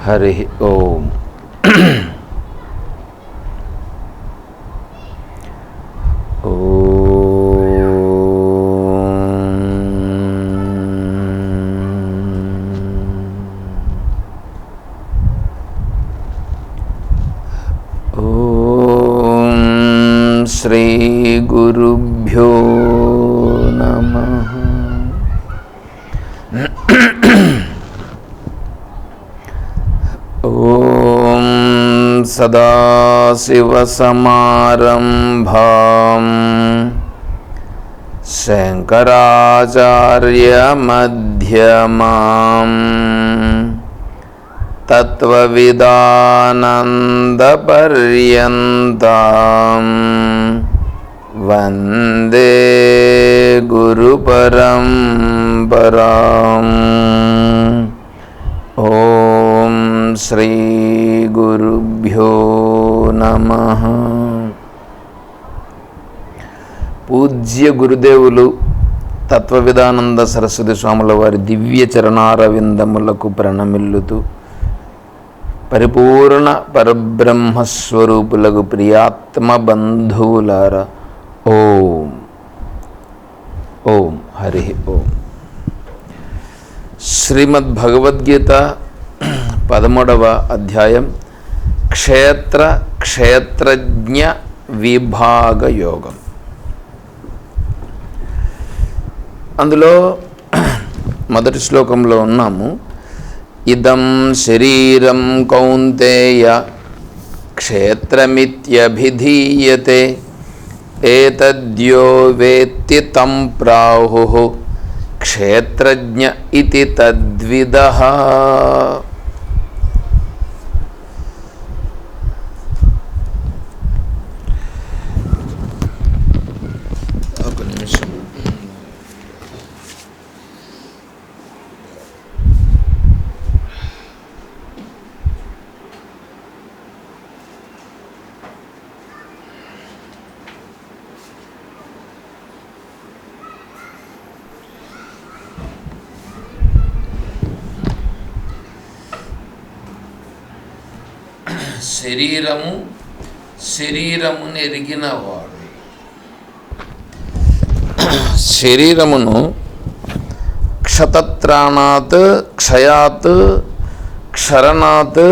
హరి ఓం. శ్రీ గురుభ్యో నమః. ఓం సదాశివసమారంభాం శంకరాచార్యమధ్యమాం తత్వవిదానందపర్యంతాం వందే గురుపరంపరాం. ఓం శ్రీ గురుభ్యో నమః. పూజ్య గురుదేవులు తత్వవిదానంద సరస్వతి స్వాముల వారి దివ్య చరణారవిందములకు ప్రణమిల్లుతూ పరిపూర్ణ పరబ్రహ్మస్వరూపులకు ప్రియాత్మ బంధువులారా, ఓం ఓం హరి ఓం. శ్రీమద్భగవద్గీత 13వ అధ్యాయం క్షేత్రజ్ఞ విభాగ యోగం. అందులో మొదటి శ్లోకంలో ఉన్నాము. ఇదం శరీరం కౌంతేయ క్షేత్రమిత్యభిధీయతే ఏతద్యో వేత్తి తం ప్రాహుః క్షేత్రజ్ఞ ఇతి తద్విదః. ఒక నిమిషం. శరీరమును ఎరిగినవాడు శరీరమును క్షతత్రాణాత్ క్షయాత్ క్షరణాత్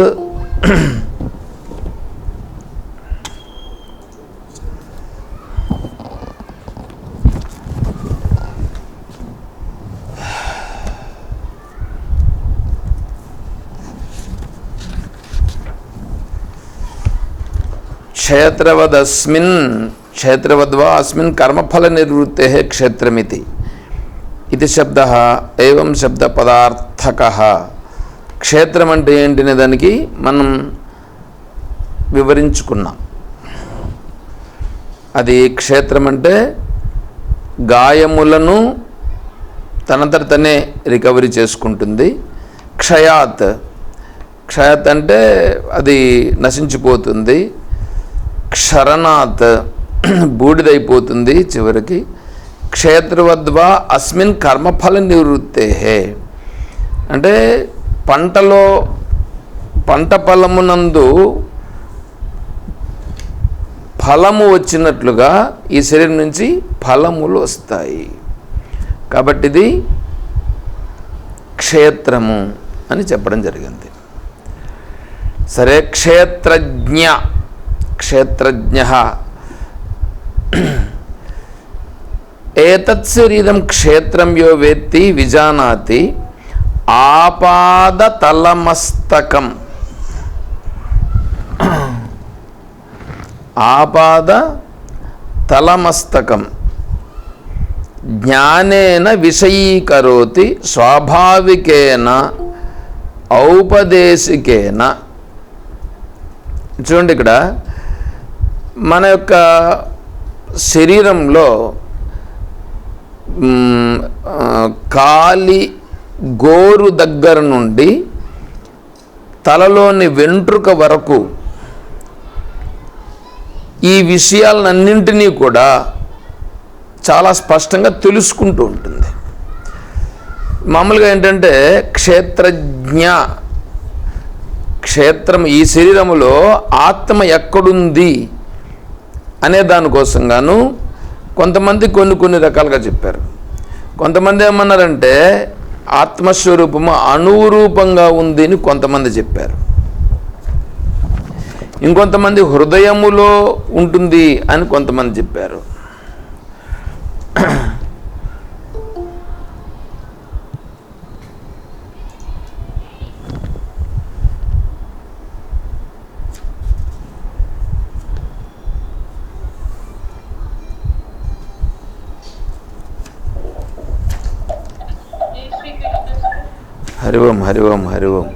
క్షేత్రవద్వా అస్మిన్ కర్మఫల నిర్వృత్తే క్షేత్రమితి ఇది శబ్దః ఏవం శబ్ద పదార్థకః. క్షేత్రం అంటే ఏంటనే దానికి మనం వివరించుకున్నాం. అది క్షేత్రం అంటే గాయములను తనంతట తనే రికవరీ చేసుకుంటుంది. క్షయాత్ అంటే అది నశించిపోతుంది. క్షరణాత్ బూడిదైపోతుంది చివరికి. క్షేత్రవద్వా అస్మిన్ కర్మఫల నివృత్తే అంటే పంట ఫలమునందు ఫలము వచ్చినట్లుగా ఈ శరీరం నుంచి ఫలములు వస్తాయి. కాబట్టి ఇది క్షేత్రము అని చెప్పడం జరిగింది. సరే, క్షేత్రజ్ఞ ఏతత్ శరీరం క్షేత్రం యో వేత్తి విజానాతి ఆపాదతలమస్తకం. ఆపాదతలమస్తకం జ్ఞానేన విషయీకరోతి స్వాభావికేన ఔపదేశికేన. చూడండి, ఇక్కడ మన యొక్క శరీరంలో కాలి గోరు దగ్గర నుండి తలలోని వెంట్రుక వరకు ఈ విషయాలన్నింటినీ కూడా చాలా స్పష్టంగా తెలుసుకుంటూ ఉంటుంది. మామూలుగా ఏంటంటే క్షేత్రజ్ఞ క్షేత్రం ఈ శరీరములో ఆత్మ ఎక్కడుంది అనే దానికోసం గాను కొంతమంది కొన్ని రకాలుగా చెప్పారు. కొంతమంది ఏమన్నారంటే ఆత్మస్వరూపము అణువు రూపంగా ఉంది అని కొంతమంది చెప్పారు. ఇంకొంతమంది హృదయములో ఉంటుంది అని కొంతమంది చెప్పారు. హరి ఓం హరి ఓం హరి ఓం.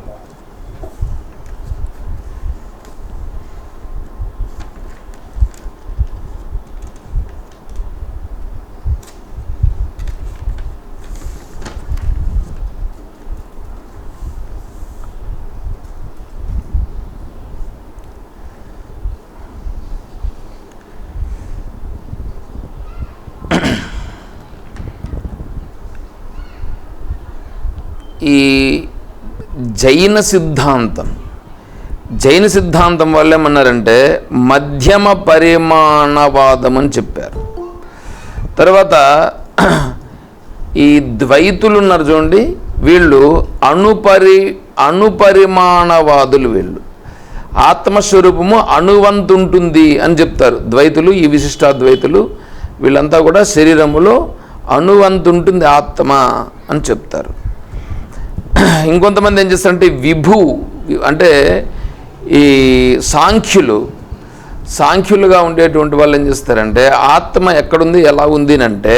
ఈ జైన సిద్ధాంతం వాళ్ళు ఏమన్నారంటే మధ్యమ పరిమాణవాదం అని చెప్పారు. తర్వాత ఈ ద్వైతులు ఉన్నారు చూడండి, వీళ్ళు అణుపరిమాణవాదులు. వీళ్ళు ఆత్మస్వరూపము అణువంతుంటుంది అని చెప్తారు ద్వైతులు. ఈ విశిష్టాద్వైతులు వీళ్ళంతా కూడా శరీరములో అణువంతుంటుంది ఆత్మ అని చెప్తారు. ఇంకొంతమంది ఏం చేస్తారంటే విభు అంటే ఈ సాంఖ్యులుగా ఉండేటువంటి వాళ్ళు ఏం చేస్తారంటే ఆత్మ ఎక్కడుంది ఎలా ఉంది అంటే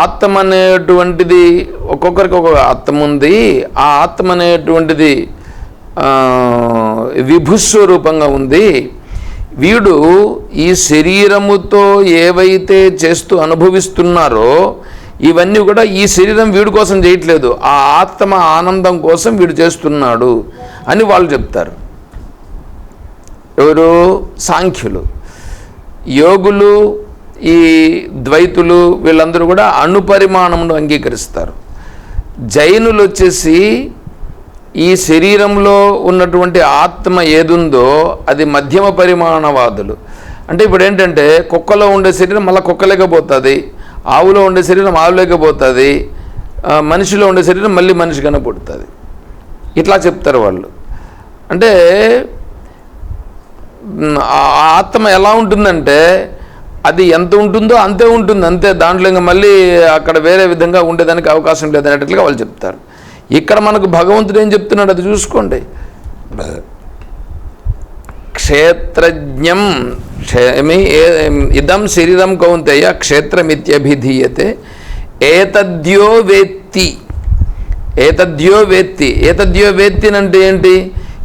ఆత్మ అనేటువంటిది ఒక్కొక్కరికి ఒక్కొక్క ఆత్మ ఉంది. ఆ ఆత్మ అనేటువంటిది విభుస్వరూపంగా ఉంది. వీడు ఈ శరీరముతో ఏవైతే చేస్తూ అనుభవిస్తున్నారో ఇవన్నీ కూడా ఈ శరీరం వీడి కోసం చేయట్లేదు, ఆ ఆత్మ ఆనందం కోసం వీడు చేస్తున్నాడు అని వాళ్ళు చెప్తారు. ఎవరు? సాంఖ్యులు. యోగులు, ఈ ద్వైతులు వీళ్ళందరూ కూడా అణుపరిమాణమును అంగీకరిస్తారు. జైనులు వచ్చేసి ఈ శరీరంలో ఉన్నటువంటి ఆత్మ ఏదుందో అది మధ్యమ పరిమాణవాదులు. అంటే ఇప్పుడు ఏంటంటే కుక్కలో ఉండే శరీరం మళ్ళీ కుక్కలేకపోతుంది, ఆవులో ఉండే శరీరం ఆవులేకపోతుంది, మనిషిలో ఉండే శరీరం మళ్ళీ మనిషిగానే పుడుతుంది. ఇట్లా చెప్తారు వాళ్ళు. అంటే ఆ ఆత్మ ఎలా ఉంటుందంటే అది ఎంత ఉంటుందో అంతే ఉంటుంది, అంతే. దాంట్లో ఇంకా మళ్ళీ అక్కడ వేరే విధంగా ఉండేదానికి అవకాశం లేదనేటట్లుగా వాళ్ళు చెప్తారు. ఇక్కడ మనకు భగవంతుడు ఏం చెప్తున్నాడు అది చూసుకోండి. క్షేత్రజ్ఞం ఇదం శరీరం కౌంతేయ క్షేత్రమిత్యభిధీయతే ఏతద్యో వేత్తి. ఏతద్యో వేత్తి అంటే ఏంటి?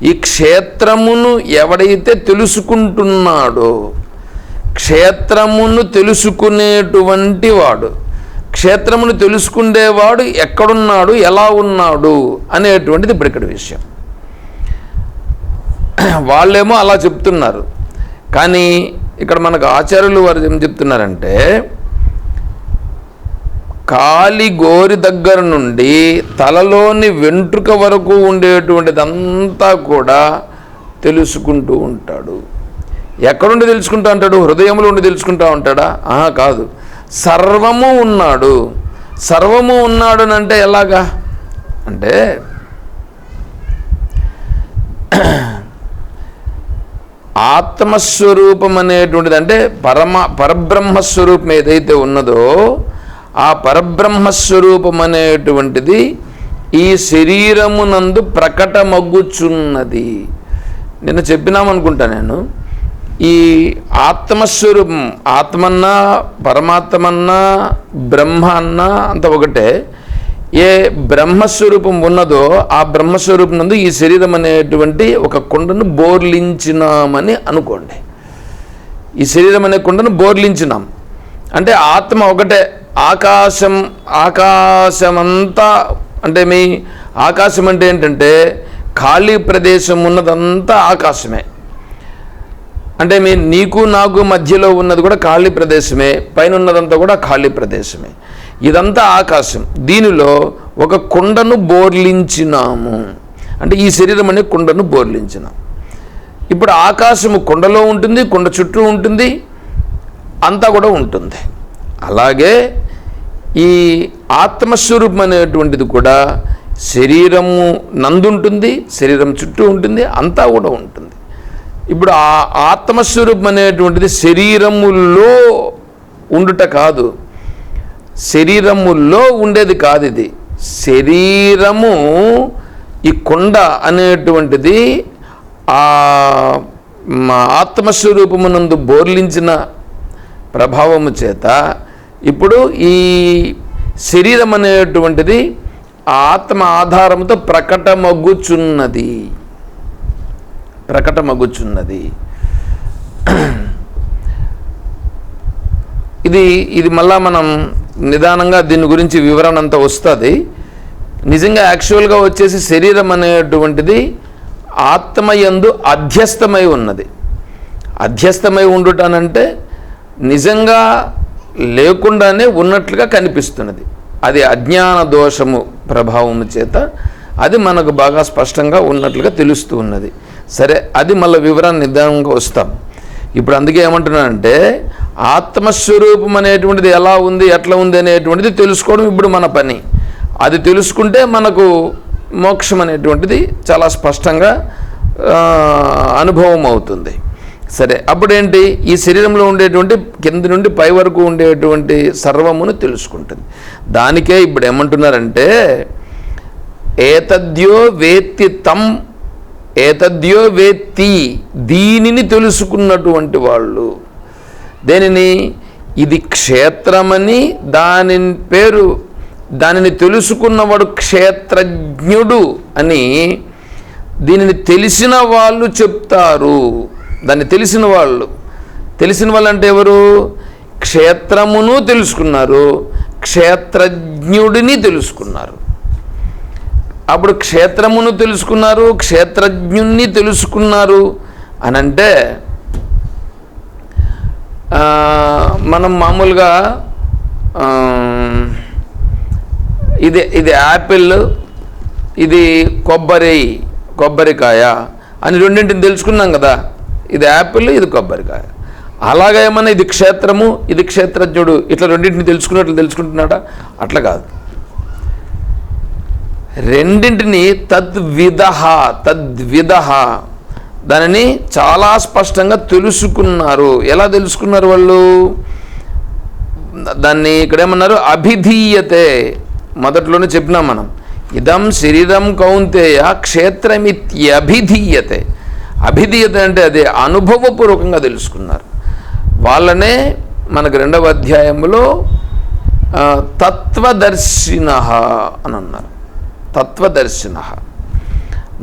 ఈ క్షేత్రమును ఎవడైతే తెలుసుకుంటున్నాడో, క్షేత్రమును తెలుసుకునేటువంటి వాడు, క్షేత్రమును తెలుసుకునేవాడు ఎక్కడున్నాడు, ఎలా ఉన్నాడు అనేటువంటిది ఇప్పుడు ఇక్కడ విషయం. వాళ్ళేమో అలా చెప్తున్నారు. కానీ ఇక్కడ మనకు ఆచార్యులు వారు ఏం చెప్తున్నారంటే కాలి గోరి దగ్గర నుండి తలలోని వెంట్రుక వరకు ఉండేటువంటిదంతా కూడా తెలుసుకుంటూ ఉంటాడు. ఎక్కడుండి తెలుసుకుంటూ ఉంటాడు? హృదయంలో ఉండి తెలుసుకుంటూ ఉంటాడా? కాదు, సర్వము ఉన్నాడు. సర్వము ఉన్నాడు అంటే ఎలాగా అంటే ఆత్మస్వరూపం అనేటువంటిది అంటే పరబ్రహ్మస్వరూపం ఏదైతే ఉన్నదో ఆ పరబ్రహ్మస్వరూపం అనేటువంటిది ఈ శరీరమునందు ప్రకటమగ్గుచున్నది. నిన్న చెప్పినామనుకుంటా నేను. ఈ ఆత్మస్వరూపం, ఆత్మన్నా పరమాత్మన్నా బ్రహ్మ అన్నా అంత ఒకటే. ఏ బ్రహ్మస్వరూపం ఉన్నదో ఆ బ్రహ్మస్వరూపం నందు ఈ శరీరం అనేటువంటి ఒక కుండను బోర్లించినామని అనుకోండి. ఈ శరీరం అనే కుండను బోర్లించినాం అంటే ఆత్మ ఒకటే. ఆకాశమంతా అంటే మీ ఆకాశం అంటే ఏంటంటే ఖాళీ ప్రదేశం ఉన్నదంతా ఆకాశమే. అంటే నీకు నాకు మధ్యలో ఉన్నది కూడా ఖాళీ ప్రదేశమే, పైన ఉన్నదంతా కూడా ఖాళీ ప్రదేశమే. ఇదంతా ఆకాశం. దీనిలో ఒక కుండను బోర్లించినాము అంటే ఈ శరీరం అనే కుండను బోర్లించిన. ఇప్పుడు ఆకాశము కుండలో ఉంటుంది, కుండ చుట్టూ ఉంటుంది, అంతా కూడా ఉంటుంది. అలాగే ఈ ఆత్మస్వరూపం అనేటువంటిది కూడా శరీరము నందుంటుంది, శరీరం చుట్టూ ఉంటుంది, అంతా కూడా ఉంటుంది. ఇప్పుడు ఆ ఆత్మస్వరూపం అనేటువంటిది శరీరములో ఉండుట కాదు, శరీరములో ఉండేది కాదు. ఇది శరీరము ఈ కుండ అనేటువంటిది ఆ ఆత్మస్వరూపమునందు బోర్లించిన ప్రభావము చేత ఇప్పుడు ఈ శరీరం అనేటువంటిది ఆత్మ ఆధారంతో ప్రకటమగుచున్నది. ఇది మళ్ళా మనం నిదానంగా దీని గురించి వివరణ అంతా వస్తుంది. నిజంగా యాక్చువల్గా వచ్చేసి శరీరం అనేటువంటిది ఆత్మయందు అధ్యస్థమై ఉన్నది. అధ్యస్థమై ఉండుటానంటే నిజంగా లేకుండానే ఉన్నట్లుగా కనిపిస్తున్నది. అది అజ్ఞాన దోషము ప్రభావము చేత అది మనకు బాగా స్పష్టంగా ఉన్నట్లుగా తెలుస్తూ ఉన్నది. సరే, అది మళ్ళీ వివరాన్ని నిదానంగా వస్తాం. ఇప్పుడు అందుకే ఏమంటున్నానంటే ఆత్మస్వరూపం అనేటువంటిది ఎలా ఉంది, ఎట్లా ఉంది అనేటువంటిది తెలుసుకోవడం ఇప్పుడు మన పని. అది తెలుసుకుంటే మనకు మోక్షం అనేటువంటిది చాలా స్పష్టంగా అనుభవం అవుతుంది. సరే, అప్పుడేంటి, ఈ శరీరంలో ఉండేటువంటి కింది నుండి పై వరకు ఉండేటువంటి సర్వమును తెలుసుకుంటుంది. దానికే ఇప్పుడు ఏమంటున్నారంటే ఏతద్యో వేత్తి తం, ఏతద్యో వేత్తి, దీనిని తెలుసుకున్నటువంటి వాళ్ళు. దేనిని? ఇది క్షేత్రమని దానిని తెలుసుకున్నవాడు క్షేత్రజ్ఞుడు అని దీనిని తెలిసిన వాళ్ళు చెప్తారు. దాన్ని తెలిసిన వాళ్ళు అంటే ఎవరు? క్షేత్రమును తెలుసుకున్నారు, క్షేత్రజ్ఞుడిని తెలుసుకున్నారు. అప్పుడు క్షేత్రమును తెలుసుకున్నారు, క్షేత్రజ్ఞుణ్ణి తెలుసుకున్నారు అనంటే మనం మామూలుగా ఇది యాపిల్, ఇది కొబ్బరికాయ అని రెండింటిని తెలుసుకున్నాం కదా. ఇది యాపిల్, ఇది కొబ్బరికాయ. అలాగే ఏమన్నా ఇది క్షేత్రము, ఇది క్షేత్రజ్ఞుడు, ఇట్లా రెండింటిని తెలుసుకుంటున్నాడా? అట్లా కాదు. రెండింటిని తద్విధ దానిని చాలా స్పష్టంగా తెలుసుకున్నారు. ఎలా తెలుసుకున్నారు వాళ్ళు? దాన్ని ఇక్కడేమన్నారు? అభిధీయతే. మొదట్లోనే చెప్పినాం మనం, ఇదం శరీరం కౌంతేయ క్షేత్రమిత్యభిధీయతే. అభిధీయత అంటే అదే అనుభవపూర్వకంగా తెలుసుకున్నారు. వాళ్ళనే మనకు 2వ అధ్యాయంలో తత్వదర్శిన అని అన్నారు. తత్వదర్శిన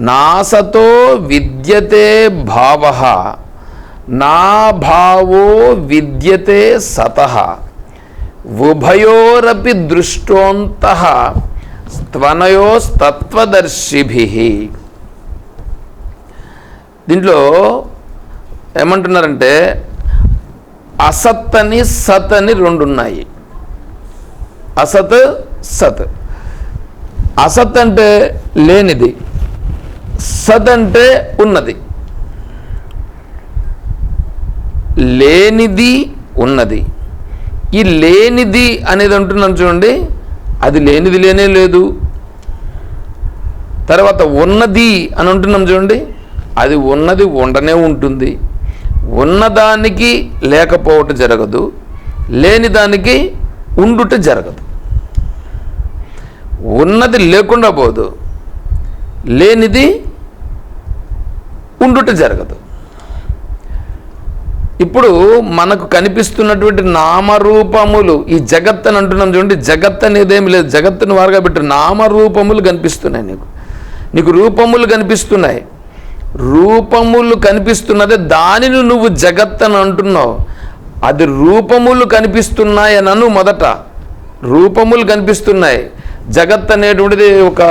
నాసతో విద్యతే భావ, నా భావో విద్యతే సతః, ఉభయోరపి దృష్టోంతః త్వనయోస్తత్వదర్శిభిః. దీంట్లో ఏమంటున్నారంటే అసత్ అని సత్ అని 2 ఉన్నాయి. అసత్, సత్. అసత్ అంటే లేనిది, సత్ అంటే ఉన్నది. లేనిది ఉన్నది. ఈ లేనిది అనేది అంటున్నాను చూడండి, అది లేనిది లేనే లేదు. తర్వాత ఉన్నది అని అంటున్నాం చూడండి, అది ఉన్నది ఉండనే ఉంటుంది. ఉన్నదానికి లేకపోవట జరగదు, లేని దానికి ఉండుట జరగదు. ఉన్నది లేకుండా పోదు, లేనిది ఉండుట జరగదు. ఇప్పుడు మనకు కనిపిస్తున్నటువంటి నామరూపములు, ఈ జగత్ అని అంటున్నాం చూడండి, జగత్ అనేది ఏమి లేదు. జగత్తును వారుగా పెట్టి నామరూపములు కనిపిస్తున్నాయి. నీకు రూపములు కనిపిస్తున్నాయి. రూపములు కనిపిస్తున్నదే దానిని నువ్వు జగత్ అని అంటున్నావు. అది రూపములు కనిపిస్తున్నాయి అని మొదట రూపములు కనిపిస్తున్నాయి. జగత్ అనేటువంటిది ఒక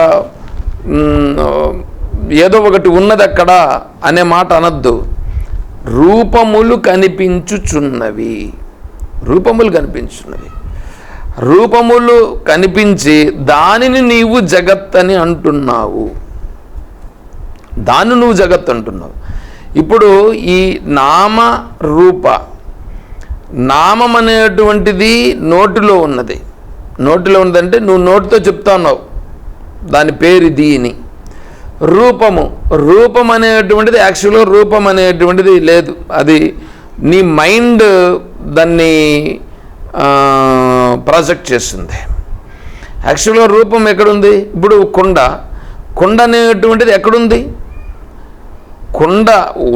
ఏదో ఒకటి ఉన్నది అక్కడ అనే మాట అనద్దు. రూపములు కనిపించుచున్నవి, రూపములు కనిపించున్నవి. రూపములు కనిపించి దానిని నీవు జగత్ అని అంటున్నావు. దాన్ని నువ్వు జగత్ అంటున్నావు. ఇప్పుడు ఈ నామ రూప, నామం అనేటువంటిది నోటిలో ఉన్నది. నోటిలో ఉన్నదంటే నువ్వు నోటితో చెప్తా ఉన్నావు దాని పేరు ఇది అని. రూపం అనేటువంటిది యాక్చువల్గా రూపం అనేటువంటిది లేదు, అది నీ మైండ్ దాన్ని ప్రాజెక్ట్ చేస్తుంది. యాక్చువల్గా రూపం ఎక్కడుంది? ఇప్పుడు కొండ అనేటువంటిది ఎక్కడుంది? కొండ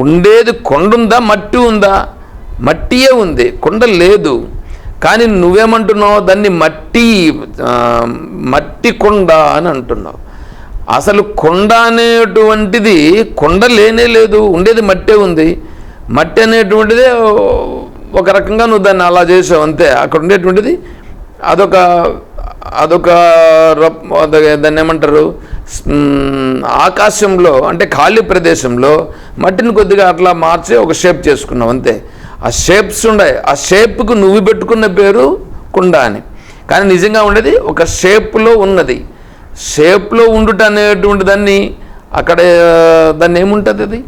ఉండేది కొండ ఉందా, మట్టి ఉందా? మట్టియే ఉంది, కొండ లేదు. కానీ నువ్వేమంటున్నావు? దాన్ని మట్టి కొండ అని అంటున్నావు. అసలు కొండ అనేటువంటిది కొండ లేనే లేదు, ఉండేది మట్టే ఉంది. మట్టి అనేటువంటిదే ఒక రకంగా నువ్వు దాన్ని అలా చేసావు అంతే. అక్కడ ఉండేటువంటిది అదొక దాన్ని ఏమంటారు, ఆకాశంలో అంటే ఖాళీ ప్రదేశంలో మట్టిని కొద్దిగా అట్లా మార్చి ఒక షేప్ చేసుకున్నావు అంతే. ఆ షేప్స్ ఉన్నాయి, ఆ షేప్కు నువ్వు పెట్టుకున్న పేరు కుండ అని. కానీ నిజంగా ఉండేది ఒక షేప్లో ఉన్నది. షేప్లో ఉండుట అనేటువంటి దాన్ని అక్కడ దాన్ని ఏముంటుంది?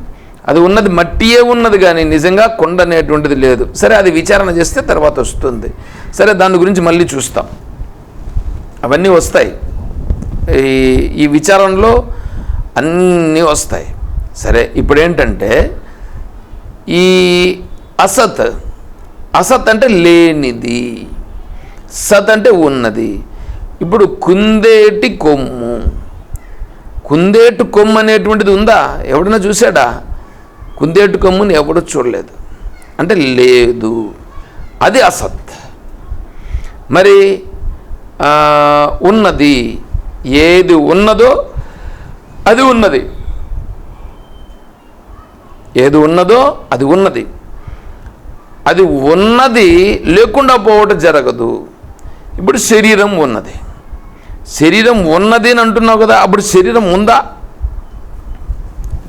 అది ఉన్నది మట్టియే ఉన్నది, కానీ నిజంగా కొండ అనేటువంటిది లేదు. సరే, అది విచారణ చేస్తే తర్వాత వస్తుంది. సరే, దాని గురించి మళ్ళీ చూస్తాం, అవన్నీ వస్తాయి. ఈ విచారణలో అన్నీ వస్తాయి. సరే, ఇప్పుడు ఏంటంటే ఈ అసత్ అంటే లేనిది, సత్ అంటే ఉన్నది. ఇప్పుడు కుందేటి కొమ్ము అనేటువంటిది ఉందా? ఎవడన్నా చూశాడా? కుందేటి కొమ్ముని ఎవడు చూడలేదు, అంటే లేదు, అది అసత్. మరి ఉన్నది, ఏది ఉన్నదో అది ఉన్నది, ఏది ఉన్నదో అది ఉన్నది. అది ఉన్నది లేకుండా పోవటం జరగదు. ఇప్పుడు శరీరం ఉన్నది అని అంటున్నావు కదా, అప్పుడు శరీరం ఉందా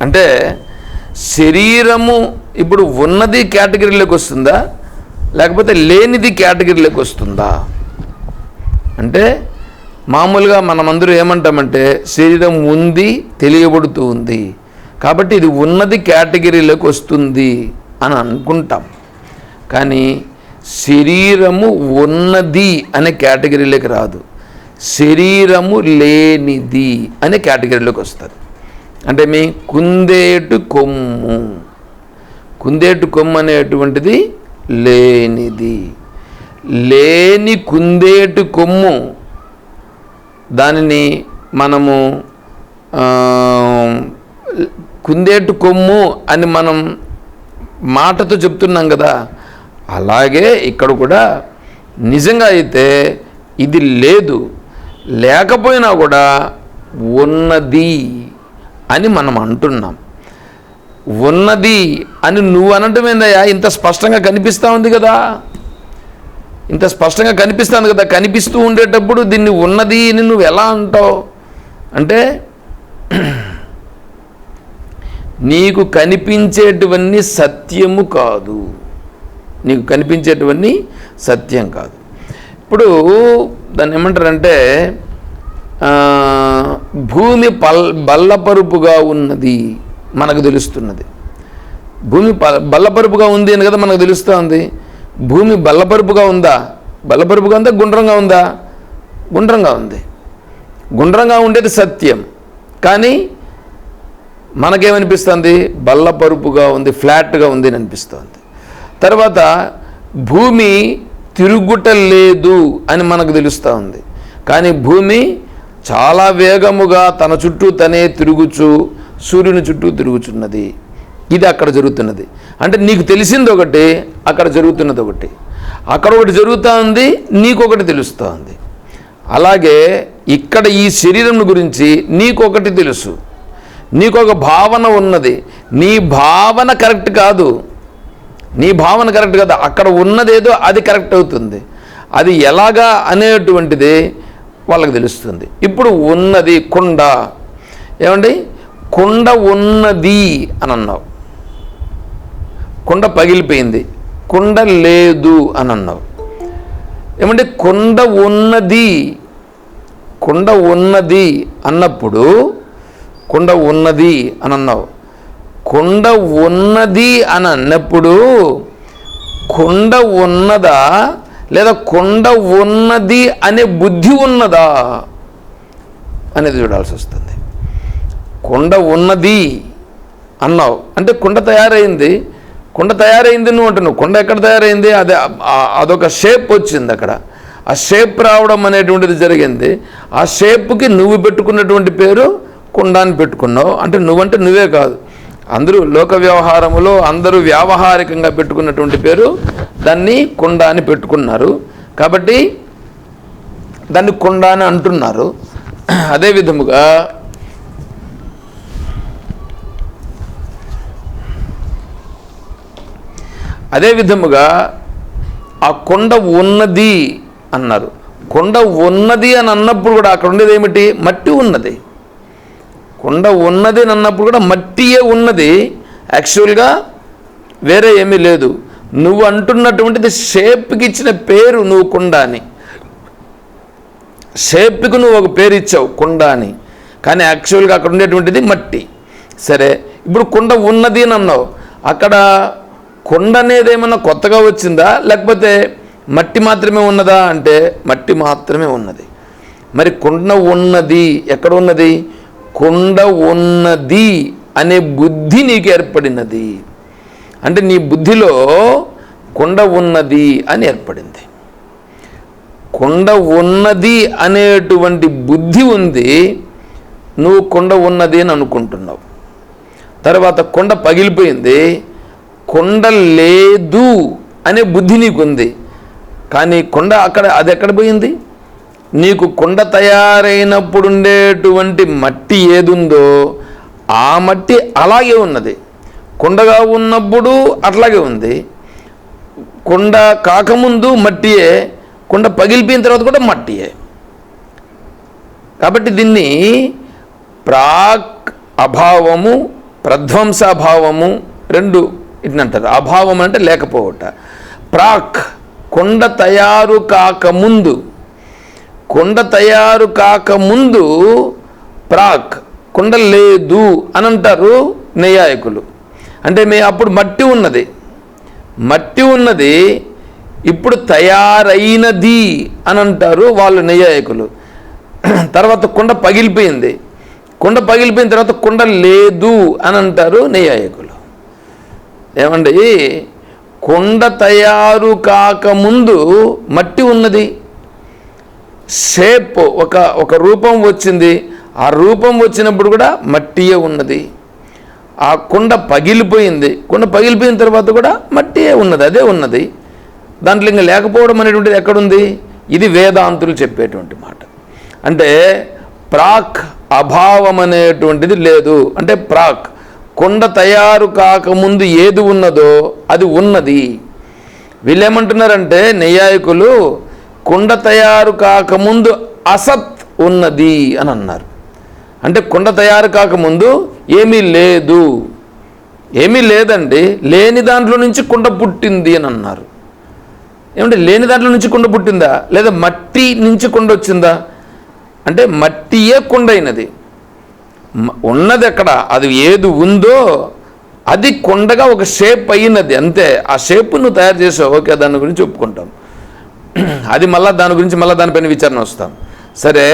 అంటే శరీరము ఇప్పుడు ఉన్నది కేటగిరీలోకి వస్తుందా, లేకపోతే లేనిది కేటగిరీలోకి వస్తుందా? అంటే మామూలుగా మనమందరూ ఏమంటామంటే శరీరం ఉంది, తెలియబడుతూ ఉంది, కాబట్టి ఇది ఉన్నది కేటగిరీలోకి వస్తుంది అని అనుకుంటాం. కానీ శరీరము ఉన్నది అనే కేటగిరీలోకి రాదు, శరీరము లేనిది అనే కేటగిరీలోకి వస్తుంది. అంటే మీ కుందేటు కొమ్ము అనేటువంటిది లేనిది. లేని కుందేటు కొమ్ము, దానిని మనము కుందేటు కొమ్ము అని మనం మాటతో చెప్తున్నాం కదా, అలాగే ఇక్కడ కూడా నిజంగా అయితే ఇది లేదు, లేకపోయినా కూడా ఉన్నది అని మనం అంటున్నాం. ఉన్నది అని నువ్వు అనటం ఏందయ్యా? ఇంత స్పష్టంగా కనిపిస్తూ ఉంది కదా, ఇంత స్పష్టంగా కనిపిస్తుంది కదా. కనిపిస్తూ ఉండేటప్పుడు దీన్ని ఉన్నది అని నువ్వు ఎలా అంటావు? అంటే నీకు కనిపించేటివన్నీ సత్యము కాదు, నీకు కనిపించేటివన్నీ సత్యం కాదు. ఇప్పుడు దాన్ని ఏమంటారంటే భూమి బల్లపరుపుగా ఉన్నది మనకు తెలుస్తున్నది. భూమి బల్లపరుపుగా ఉంది అని కదా మనకు తెలుస్తూ ఉంది. భూమి బల్లపరుపుగా ఉందా? బల్లపరుపుగా ఉందా? గుండ్రంగా ఉందా? గుండ్రంగా ఉంది. గుండ్రంగా ఉండేది సత్యం, కానీ మనకేమనిపిస్తుంది? బల్లపరుపుగా ఉంది, ఫ్లాట్గా ఉంది అని అనిపిస్తుంది. తర్వాత భూమి తిరుగుట లేదు అని మనకు తెలుస్తూ ఉంది, కానీ భూమి చాలా వేగముగా తన చుట్టూ తనే తిరుగుచు సూర్యుని చుట్టూ తిరుగుచున్నది. ఇది అక్కడ జరుగుతున్నది. అంటే నీకు తెలిసింది ఒకటి, అక్కడ జరుగుతున్నది ఒకటి. అక్కడ ఒకటి జరుగుతూ ఉంది, నీకొకటి తెలుస్తూ ఉంది. అలాగే ఇక్కడ ఈ శరీరం గురించి నీకొకటి తెలుసు, నీకొక భావన ఉన్నది. నీ భావన కరెక్ట్ కాదు, అక్కడ ఉన్నదేదో అది కరెక్ట్ అవుతుంది. అది ఎలాగా అనేటువంటిది వాళ్ళకి తెలుస్తుంది. ఇప్పుడు ఉన్నది కొండ, ఏమండి కొండ ఉన్నది అని అన్నావు, కొండ పగిలిపోయింది, కొండ లేదు అని అన్నావు. ఏమంటే కొండ ఉన్నది అన్నప్పుడు కుండ ఉన్నది అని అన్నావు. కుండ ఉన్నది అని అన్నప్పుడు కుండ ఉన్నదా లేదా కుండ ఉన్నది అనే బుద్ధి ఉన్నదా అనేది చూడాల్సి వస్తుంది. కుండ ఉన్నది అన్నావు అంటే కుండ తయారైంది. కుండ తయారైంది నువ్వు అంటున్నావు. కుండ ఎక్కడ తయారైంది? అదొక షేప్ వచ్చింది. అక్కడ ఆ షేప్ రావడం అనేటువంటిది జరిగింది. ఆ షేప్కి నువ్వు పెట్టుకున్నటువంటి పేరు కుండ అని పెట్టుకున్నావు. అంటే నువ్వంటే నువ్వే కాదు, అందరూ లోక వ్యవహారములో అందరూ వ్యావహారికంగా పెట్టుకున్నటువంటి పేరు దాన్ని కుండ అని పెట్టుకున్నారు. కాబట్టి దాన్ని కుండ అని అంటున్నారు. అదే విధముగా ఆ కొండ ఉన్నది అన్నారు. కొండ ఉన్నది అని అన్నప్పుడు కూడా అక్కడ ఉండేది ఏమిటి? మట్టి ఉన్నది. కొండ ఉన్నది అని అన్నప్పుడు కూడా మట్టియే ఉన్నది. యాక్చువల్గా వేరే ఏమీ లేదు. నువ్వు అంటున్నటువంటిది షేప్కి ఇచ్చిన పేరు నువ్వు కుండ అని. షేప్కి నువ్వు ఒక పేరు ఇచ్చావు కుండ అని, కానీ యాక్చువల్గా అక్కడ ఉండేటువంటిది మట్టి. సరే, ఇప్పుడు కుండ ఉన్నది అని అన్నావు. అక్కడ కుండ అనేది ఏమన్నా కొత్తగా వచ్చిందా లేకపోతే మట్టి మాత్రమే ఉన్నదా అంటే మట్టి మాత్రమే ఉన్నది. మరి కుండ ఉన్నది ఎక్కడ ఉన్నది? కుండ ఉన్నది అనే బుద్ధి నీకు ఏర్పడినది. అంటే నీ బుద్ధిలో కుండ ఉన్నది అని ఏర్పడింది. కుండ ఉన్నది అనేటువంటి బుద్ధి ఉంది. నువ్వు కుండ ఉన్నది అని అనుకుంటున్నావు. తర్వాత కుండ పగిలిపోయింది. కుండ లేదు అనే బుద్ధి నీకుంది. కానీ కుండ అది ఎక్కడ పోయింది? నీకు కుండ తయారైనప్పుడు ఉండేటువంటి మట్టి ఏదుందో ఆ మట్టి అలాగే ఉన్నది. కుండగా ఉన్నప్పుడు అట్లాగే ఉంది. కుండ కాకముందు మట్టియే, కుండ పగిలిపోయిన తర్వాత కూడా మట్టియే. కాబట్టి దీన్ని ప్రాక్ అభావము, ప్రధ్వంసాభావము రెండు ఇట్నంటారు. అభావం అంటే లేకపోవట. ప్రాక్ కొండ తయారు కాకముందు, కొండ తయారు కాకముందు ప్రాక్ కొండ లేదు అని అంటారు నైయాయికులు. అంటే అప్పుడు మట్టి ఉన్నది, మట్టి ఉన్నది ఇప్పుడు తయారైనది అని అంటారు వాళ్ళు నైయాయికులు. తర్వాత కుండ పగిలిపోయింది, కుండ పగిలిపోయిన తర్వాత కుండ లేదు అని అంటారు నైయాయికులు. ఏమండి, కుండ తయారు కాకముందు మట్టి ఉన్నది, షేప్ ఒక రూపం వచ్చింది. ఆ రూపం వచ్చినప్పుడు కూడా మట్టియే ఉన్నది. ఆ కుండ పగిలిపోయింది, కుండ పగిలిపోయిన తర్వాత కూడా మట్టియే ఉన్నది, అదే ఉన్నది. దాంట్లో ఇంకా లేకపోవడం అనేటువంటిది ఎక్కడుంది? ఇది వేదాంతులు చెప్పేటువంటి మాట. అంటే ప్రాక్ అభావం అనేటువంటిది లేదు. అంటే ప్రాక్ కొండ తయారు కాకముందు ఏది ఉన్నదో అది ఉన్నది. వీళ్ళేమంటున్నారంటే నైయాయికులు కుండ తయారు కాకముందు అసత్ ఉన్నది అని అన్నారు. అంటే కుండ తయారు కాకముందు ఏమీ లేదు, ఏమీ లేదండి, లేని దాంట్లో నుంచి కుండ పుట్టింది అని అన్నారు. ఏమంటే లేని దాంట్లో నుంచి కుండ పుట్టిందా లేదా మట్టి నుంచి కుండ వచ్చిందా అంటే మట్టియే కుండ అయినది. ఉన్నది ఎక్కడ? అది ఏది ఉందో అది కొండగా ఒక షేప్ అయినది, అంతే. ఆ షేప్ నువ్వు తయారు చేసావు, ఓకే, దాని గురించి ఒప్పుకుంటాం. అది మళ్ళీ దానిపైన విచారణ వస్తాం. సరే,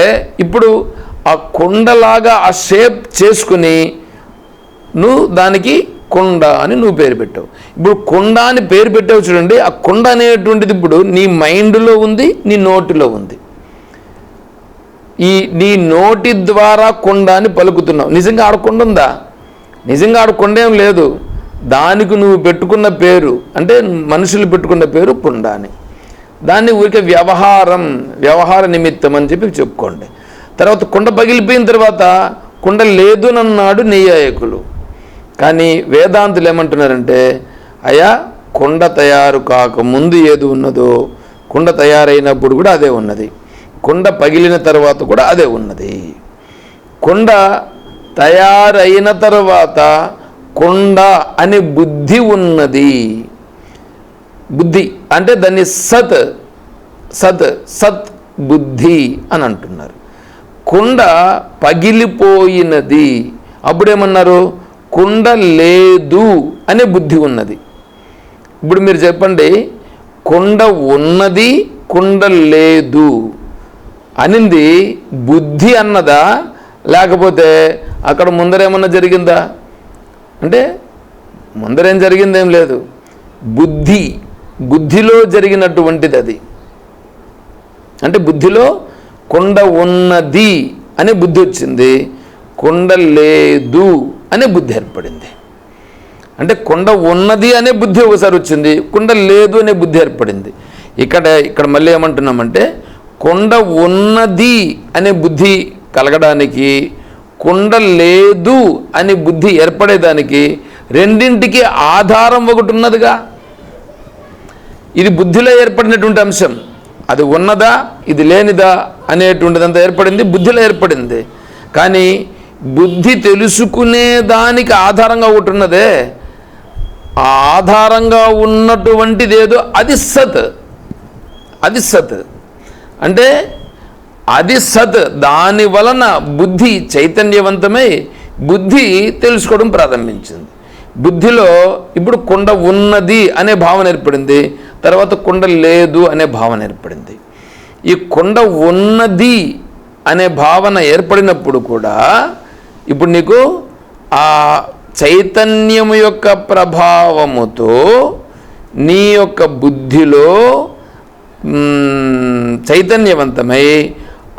ఇప్పుడు ఆ కొండలాగా ఆ షేప్ చేసుకుని నువ్వు దానికి కొండ అని నువ్వు పేరు పెట్టావు. ఇప్పుడు కొండ అని పేరు పెట్టావు చూడండి. ఆ కొండ అనేటువంటిది ఇప్పుడు నీ మైండ్లో ఉంది, నీ నోటిలో ఉంది. నీ నోటి ద్వారా కొండ అని పలుకుతున్నావు. నిజంగా ఆడ కొండ ఉందా? నిజంగా ఆడ కొండ ఏం లేదు. దానికి నువ్వు పెట్టుకున్న పేరు, అంటే మనుషులు పెట్టుకున్న పేరు కొండ అని. దాన్ని ఊరికే వ్యవహార నిమిత్తం అని చెప్పుకోండి. తర్వాత కొండ పగిలిపోయిన తర్వాత కొండ లేదు అన్నాడు నైయాయికులు. కానీ వేదాంతులు ఏమంటున్నారంటే, అయ్యా కొండ తయారు కాకముందు ఏది ఉన్నదో కొండ తయారైనప్పుడు కూడా అదే ఉన్నది, కొండ పగిలిన తర్వాత కూడా అదే ఉన్నది. కొండ తయారైన తర్వాత కొండ అనే బుద్ధి ఉన్నది. బుద్ధి అంటే దాన్ని సత్ బుద్ధి అని అంటున్నారు. కొండ పగిలిపోయినది అప్పుడేమన్నారు? కుండ లేదు అనే బుద్ధి ఉన్నది. ఇప్పుడు మీరు చెప్పండి, కుండ ఉన్నది, కుండ లేదు అనింది బుద్ధి అన్నదా, లేకపోతే అక్కడ ముందరేమన్నా జరిగిందా? అంటే ముందరేం జరిగిందేం లేదు, బుద్ధిలో జరిగినటువంటిది అది. అంటే బుద్ధిలో కుండ ఉన్నది అనే బుద్ధి వచ్చింది, కుండ లేదు అనే బుద్ధి ఏర్పడింది. అంటే కుండ ఉన్నది అనే బుద్ధి ఒకసారి వచ్చింది, కుండ లేదు అనే బుద్ధి ఏర్పడింది. ఇక్కడ మళ్ళీ ఏమంటున్నామంటే, కుండ ఉన్నది అనే బుద్ధి కలగడానికి, కుండ లేదు అనే బుద్ధి ఏర్పడేదానికి రెండింటికి ఆధారం ఒకటి ఉన్నదిగా. ఇది బుద్ధిలో ఏర్పడినటువంటి అంశం. అది ఉన్నదా, ఇది లేనిదా అనేటువంటిదంతా ఏర్పడింది, బుద్ధిలో ఏర్పడింది. కానీ బుద్ధి తెలుసుకునే దానికి ఆధారంగా ఒకటి ఉన్నదే, ఆ ఆధారంగా ఉన్నటువంటిది ఏదో అది సత్. అంటే అది సత్. దాని వలన బుద్ధి చైతన్యవంతమై బుద్ధి తెలుసుకోవడం ప్రారంభించింది. బుద్ధిలో ఇప్పుడు కుండ ఉన్నది అనే భావన ఏర్పడింది, తర్వాత కుండ లేదు అనే భావన ఏర్పడింది. ఈ కుండ ఉన్నది అనే భావన ఏర్పడినప్పుడు కూడా ఇప్పుడు నీకు ఆ చైతన్యము యొక్క ప్రభావముతో నీ యొక్క బుద్ధిలో చైతన్యవంతమై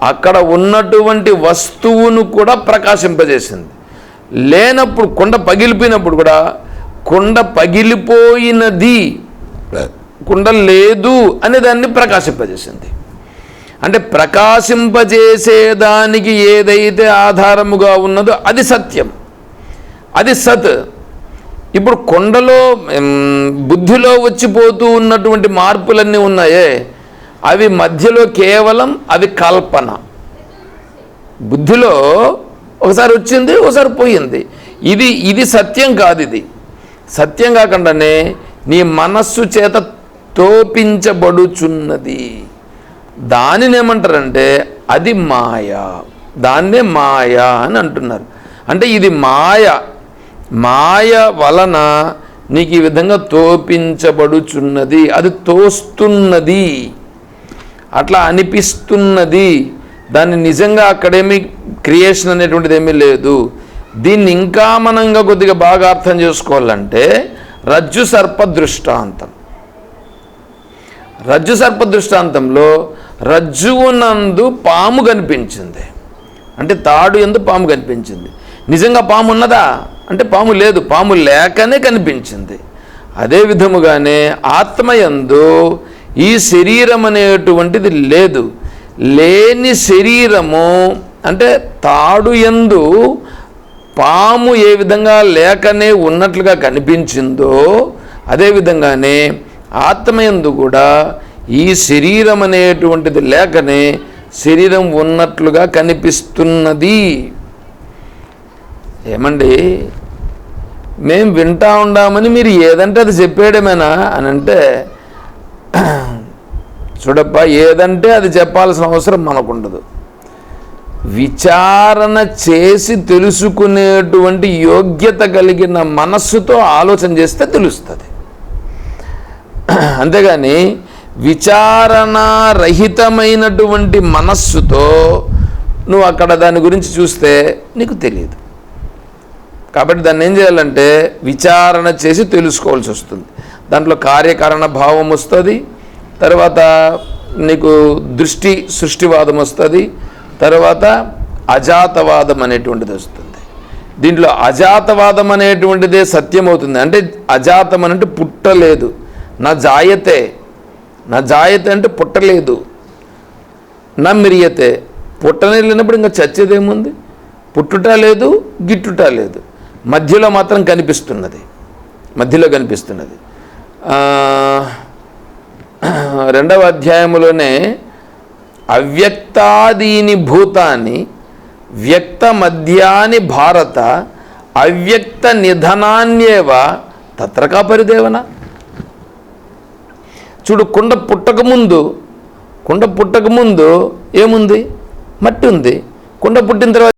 అక్కడ ఉన్నటువంటి వస్తువును కూడా ప్రకాశింపజేసింది. లేనప్పుడు కుండ పగిలిపోయినప్పుడు కూడా కుండ పగిలిపోయినది, కుండ లేదు అనే దాన్ని ప్రకాశింపజేసింది. అంటే ప్రకాశింపజేసేదానికి ఏదైతే ఆధారముగా ఉన్నదో అది సత్యం, అది సత్. ఇప్పుడు కొండలో బుద్ధిలో వచ్చిపోతూ ఉన్నటువంటి మార్పులన్నీ ఉన్నాయే, అవి మధ్యలో కేవలం అవి కల్పన. బుద్ధిలో ఒకసారి వచ్చింది, ఒకసారి పోయింది. ఇది సత్యం కాదు. ఇది సత్యం కాకుండానే నీ మనస్సు చేత తోపించబడుచున్నది. దానిని ఏమంటారంటే అది మాయ. దాన్నే మాయ అని అంటున్నారు. అంటే ఇది మాయ వలన నీకు ఈ విధంగా తోపించబడుచున్నది, అది తోస్తున్నది, అట్లా అనిపిస్తున్నది. దాన్ని నిజంగా అక్కడేమీ క్రియేషన్ అనేటువంటిది ఏమీ లేదు. దీన్ని ఇంకా మనంగా కొద్దిగా బాగా అర్థం చేసుకోవాలంటే రజ్జు సర్ప దృష్టాంతంలో రజ్జువునందు పాము కనిపించింది, అంటే తాడు యందు పాము కనిపించింది. నిజంగా పాము ఉన్నదా అంటే పాము లేదు, పాము లేకనే కనిపించింది. అదే విధముగానే ఆత్మయందు ఈ శరీరం అనేటువంటిది లేదు. లేని శరీరము అంటే తాడు యందు పాము ఏ విధంగా లేకనే ఉన్నట్లుగా కనిపించిందో అదేవిధంగానే ఆత్మయందు కూడా ఈ శరీరం అనేటువంటిది లేకనే శరీరం ఉన్నట్లుగా కనిపిస్తున్నది. ఏమండి, మేము వింటా ఉండామని మీరు ఏదంటే అది చెప్పేయడమేనా అని అంటే, చూడప్పా, ఏదంటే అది చెప్పాల్సిన అవసరం మనకుండదు. విచారణ చేసి తెలుసుకునేటువంటి యోగ్యత కలిగిన మనస్సుతో ఆలోచన చేస్తే తెలుస్తుంది. అంతేగాని విచారణరహితమైనటువంటి మనస్సుతో నువ్వు అక్కడ దాని గురించి చూస్తే నీకు తెలియదు. కాబట్టి దాన్ని ఏం చేయాలంటే విచారణ చేసి తెలుసుకోవాల్సి వస్తుంది. దాంట్లో కార్యకారణ భావం వస్తుంది, తర్వాత నీకు సృష్టివాదం వస్తుంది, తర్వాత అజాతవాదం అనేటువంటిది వస్తుంది. దీంట్లో అజాతవాదం అనేటువంటిదే సత్యం అవుతుంది. అంటే అజాతం అంటే పుట్టలేదు, నా జాయతే అంటే పుట్టలేదు, నా మిరియతే పుట్టనే లేనప్పుడు ఇంకా చచ్చేదేముంది? పుట్టుట లేదు, గిట్టుట లేదు, మధ్యలో మాత్రం కనిపిస్తున్నది. 2వ అధ్యాయములోనే అవ్యక్తాదీని భూతాన్ని వ్యక్త మధ్యాని భారత అవ్యక్త నిధనాన్యేవ తత్రకా పరిదేవన. చూడు, కుండ పుట్టకముందు ఏముంది? మట్టి ఉంది. కుండ పుట్టిన తర్వాత